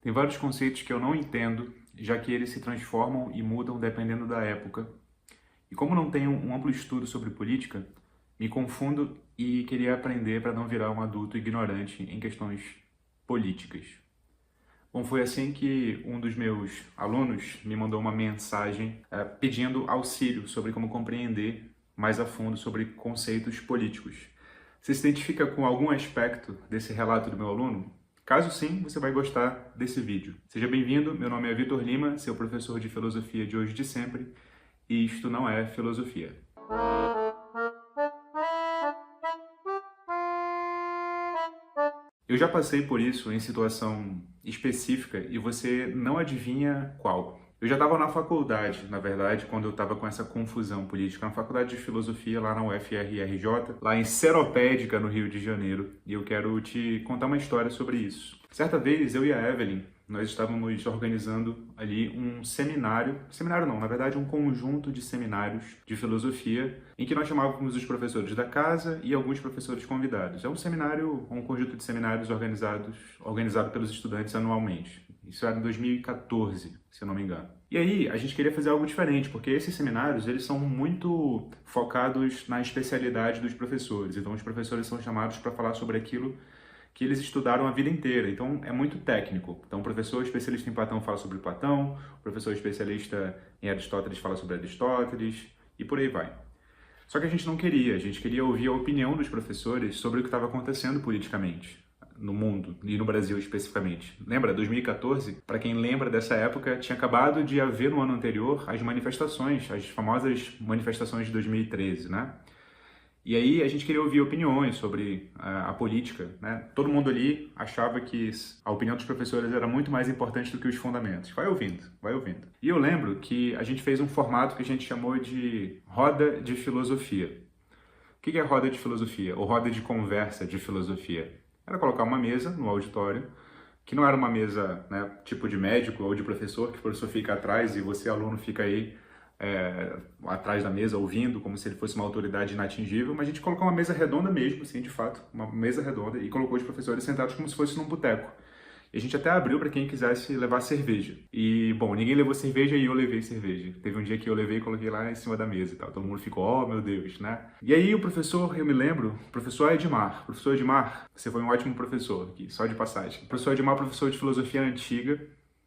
Tem vários conceitos que eu não entendo, já que eles se transformam e mudam dependendo da época. E como não tenho um amplo estudo sobre política, me confundo e queria aprender para não virar um adulto ignorante em questões políticas. Bom, foi assim que um dos meus alunos me mandou uma mensagem pedindo auxílio sobre como compreender mais a fundo sobre conceitos políticos. Você se identifica com algum aspecto desse relato do meu aluno? Caso sim, você vai gostar desse vídeo. Seja bem-vindo, meu nome é Vitor Lima, seu professor de filosofia de hoje e de sempre, e isto não é filosofia. Eu já passei por isso em situação específica e você não adivinha qual. Eu já estava na faculdade, na verdade, quando eu estava com essa confusão política, na faculdade de filosofia lá na UFRJ, lá em Seropédica, no Rio de Janeiro, e eu quero te contar uma história sobre isso. Certa vez, eu e a Evelyn, nós estávamos organizando ali um seminário não, na verdade um conjunto de seminários de filosofia, em que nós chamávamos os professores da casa e alguns professores convidados. É um seminário, um conjunto de seminários organizado pelos estudantes anualmente. Isso era em 2014, se eu não me engano. E aí, a gente queria fazer algo diferente, porque esses seminários, eles são muito focados na especialidade dos professores. Então, os professores são chamados para falar sobre aquilo que eles estudaram a vida inteira. Então, é muito técnico. Então, o professor especialista em Platão fala sobre Platão, o professor especialista em Aristóteles fala sobre Aristóteles, e por aí vai. Só que a gente não queria, a gente queria ouvir a opinião dos professores sobre o que estava acontecendo politicamente no mundo e no Brasil especificamente. Lembra, 2014? Para quem lembra dessa época, tinha acabado de haver no ano anterior as manifestações, as famosas manifestações de 2013, né? E aí a gente queria ouvir opiniões sobre a política, né? Todo mundo ali achava que a opinião dos professores era muito mais importante do que os fundamentos. Vai ouvindo, vai ouvindo. E eu lembro que a gente fez um formato que a gente chamou de roda de filosofia. O que é roda de filosofia? Ou roda de conversa de filosofia? Era colocar uma mesa no auditório, que não era uma mesa, né, tipo de médico ou de professor, que o professor fica atrás e você, aluno, fica aí atrás da mesa ouvindo, como se ele fosse uma autoridade inatingível, mas a gente colocou uma mesa redonda mesmo, assim, de fato, uma mesa redonda, e colocou os professores sentados como se fosse num boteco. E a gente até abriu para quem quisesse levar cerveja. E, bom, ninguém levou cerveja e eu levei cerveja. Teve um dia que eu levei e coloquei lá em cima da mesa e tal. Todo mundo ficou, oh, meu Deus, né? E aí o professor, eu me lembro, professor Edmar. Professor Edmar, você foi um ótimo professor aqui, só de passagem. O professor Edmar, professor de filosofia antiga,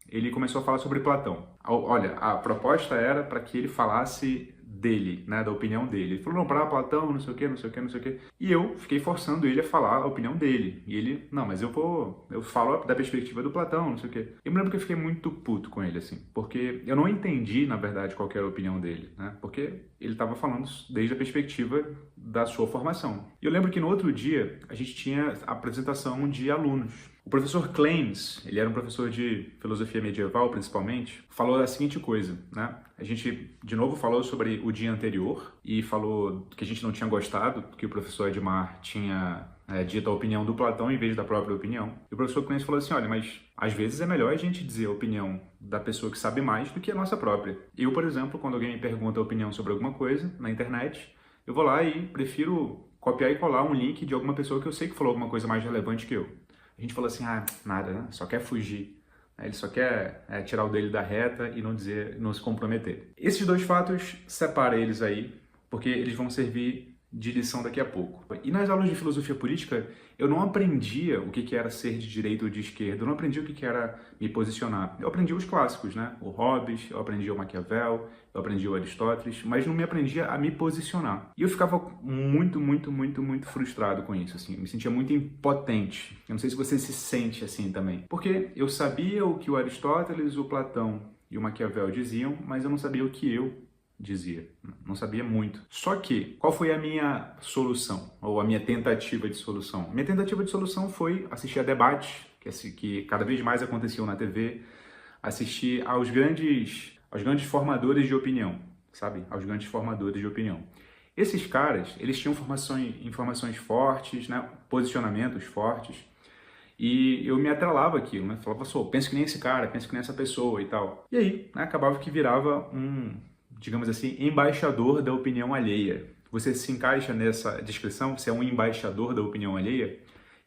ele começou a falar sobre Platão. Olha, a proposta era para que ele falasse dele, né, da opinião dele. Ele falou, não, para Platão, não sei o quê, não sei o quê, não sei o quê. E eu fiquei forçando ele a falar a opinião dele. E ele, não, mas eu falo da perspectiva do Platão, não sei o quê. Eu me lembro que eu fiquei muito puto com ele, assim, porque eu não entendi, na verdade, qual que era a opinião dele, né, porque ele estava falando desde a perspectiva da sua formação. E eu lembro que no outro dia, a gente tinha a apresentação de alunos. O professor Claims, ele era um professor de filosofia medieval, principalmente, falou a seguinte coisa, né? A gente, de novo, falou sobre o dia anterior e falou que a gente não tinha gostado, que o professor Edmar tinha dito a opinião do Platão em vez da própria opinião. E o professor Claims falou assim, olha, mas às vezes é melhor a gente dizer a opinião da pessoa que sabe mais do que a nossa própria. Eu, por exemplo, quando alguém me pergunta a opinião sobre alguma coisa na internet, eu vou lá e prefiro copiar e colar um link de alguma pessoa que eu sei que falou alguma coisa mais relevante que eu. A gente falou assim, nada, né? Só quer fugir. Ele só quer tirar o dele da reta e não se comprometer. Esses dois fatos, separa eles aí, porque eles vão servir de lição daqui a pouco. E nas aulas de filosofia política, eu não aprendia o que era ser de direita ou de esquerda, eu não aprendi o que era me posicionar. Eu aprendi os clássicos, né? O Hobbes, eu aprendi o Maquiavel, eu aprendi o Aristóteles, mas não me aprendia a me posicionar. E eu ficava muito, muito, muito, muito frustrado com isso, assim. Eu me sentia muito impotente. Eu não sei se você se sente assim também. Porque eu sabia o que o Aristóteles, o Platão e o Maquiavel diziam, mas eu não sabia o que eu dizia. Não sabia muito. Só que, qual foi a minha solução? Ou a minha tentativa de solução? Minha tentativa de solução foi assistir a debates, que cada vez mais aconteciam na TV, assistir aos grandes formadores de opinião, sabe? Aos grandes formadores de opinião. Esses caras, eles tinham informações fortes, né? Posicionamentos fortes, e eu me atrelava àquilo, né? Falava, penso que nem esse cara, penso que nem essa pessoa e tal. E aí, né, acabava que virava digamos assim, embaixador da opinião alheia. Você se encaixa nessa descrição? Você é um embaixador da opinião alheia?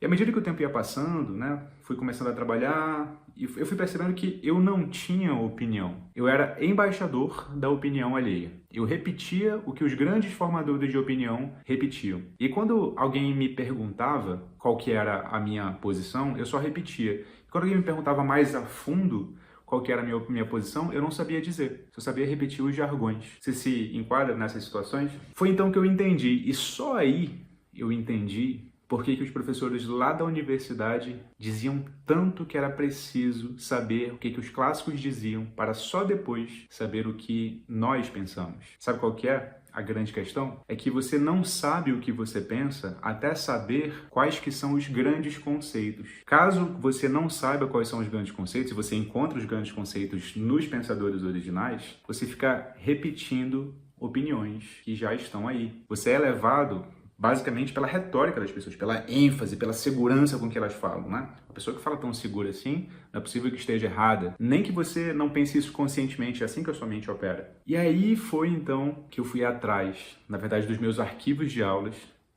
E à medida que o tempo ia passando, né, fui começando a trabalhar e eu fui percebendo que eu não tinha opinião. Eu era embaixador da opinião alheia. Eu repetia o que os grandes formadores de opinião repetiam. E quando alguém me perguntava qual que era a minha posição, eu só repetia. Quando alguém me perguntava mais a fundo qual que era a minha posição, eu não sabia dizer. Eu sabia repetir os jargões. Você se enquadra nessas situações? Foi então que eu entendi. E só aí eu entendi por que os professores lá da universidade diziam tanto que era preciso saber o que os clássicos diziam para só depois saber o que nós pensamos. Sabe qual que é? A grande questão é que você não sabe o que você pensa até saber quais que são os grandes conceitos. Caso você não saiba quais são os grandes conceitos, e você encontra os grandes conceitos nos pensadores originais, você fica repetindo opiniões que já estão aí. Você é levado basicamente pela retórica das pessoas, pela ênfase, pela segurança com que elas falam, né? A pessoa que fala tão segura assim, não é possível que esteja errada. Nem que você não pense isso conscientemente, é assim que a sua mente opera. E aí foi então que eu fui atrás, na verdade, dos meus arquivos de aulas,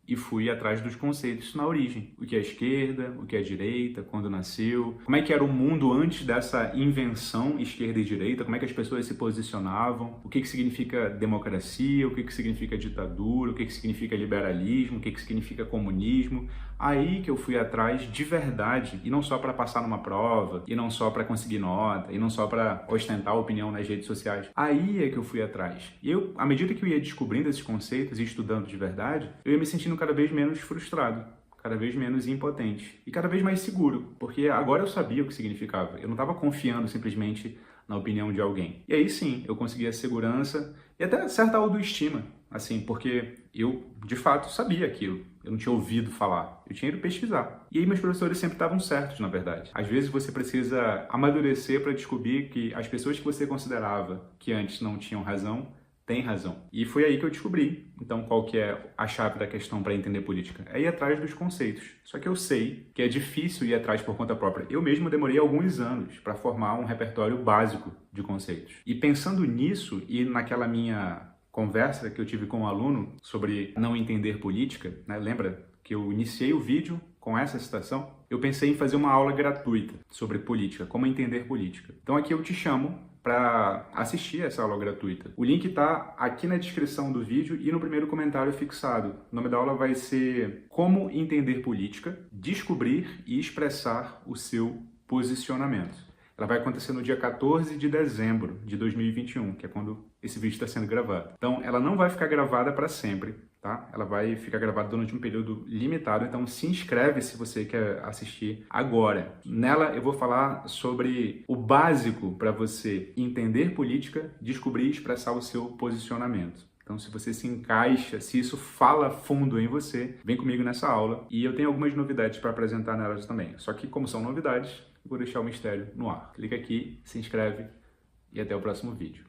e fui atrás dos conceitos na origem. O que é esquerda, o que é direita, quando nasceu, como é que era o mundo antes dessa invenção esquerda e direita, como é que as pessoas se posicionavam, o que significa democracia, o que significa ditadura, o que significa liberalismo, o que significa comunismo. Aí que eu fui atrás de verdade, e não só para passar numa prova, e não só para conseguir nota, e não só para ostentar opinião nas redes sociais. Aí é que eu fui atrás. E eu, à medida que eu ia descobrindo esses conceitos e estudando de verdade, eu ia me sentindo cada vez menos frustrado, cada vez menos impotente e cada vez mais seguro, porque agora eu sabia o que significava. Eu não estava confiando simplesmente na opinião de alguém. E aí sim, eu conseguia segurança e até certa autoestima, assim, porque eu, de fato, sabia aquilo. Eu não tinha ouvido falar, eu tinha ido pesquisar. E aí meus professores sempre estavam certos, na verdade. Às vezes você precisa amadurecer para descobrir que as pessoas que você considerava que antes não tinham razão, tem razão. E foi aí que eu descobri, então, qual que é a chave da questão para entender política. É ir atrás dos conceitos. Só que eu sei que é difícil ir atrás por conta própria. Eu mesmo demorei alguns anos para formar um repertório básico de conceitos. E pensando nisso e naquela minha conversa que eu tive com um aluno sobre não entender política, né? Lembra que eu iniciei o vídeo com essa citação? Eu pensei em fazer uma aula gratuita sobre política, como entender política. Então aqui eu te chamo para assistir essa aula gratuita. O link está aqui na descrição do vídeo e no primeiro comentário fixado. O nome da aula vai ser Como Entender Política, Descobrir e Expressar o Seu Posicionamento. Ela vai acontecer no dia 14 de dezembro de 2021, que é quando esse vídeo está sendo gravado. Então, ela não vai ficar gravada para sempre, tá? Ela vai ficar gravada durante um período limitado, então se inscreve se você quer assistir agora. Nela eu vou falar sobre o básico para você entender política, descobrir e expressar o seu posicionamento. Então, se você se encaixa, se isso fala fundo em você, vem comigo nessa aula. E eu tenho algumas novidades para apresentar nelas também. Só que, como são novidades, eu vou deixar o mistério no ar. Clica aqui, se inscreve e até o próximo vídeo.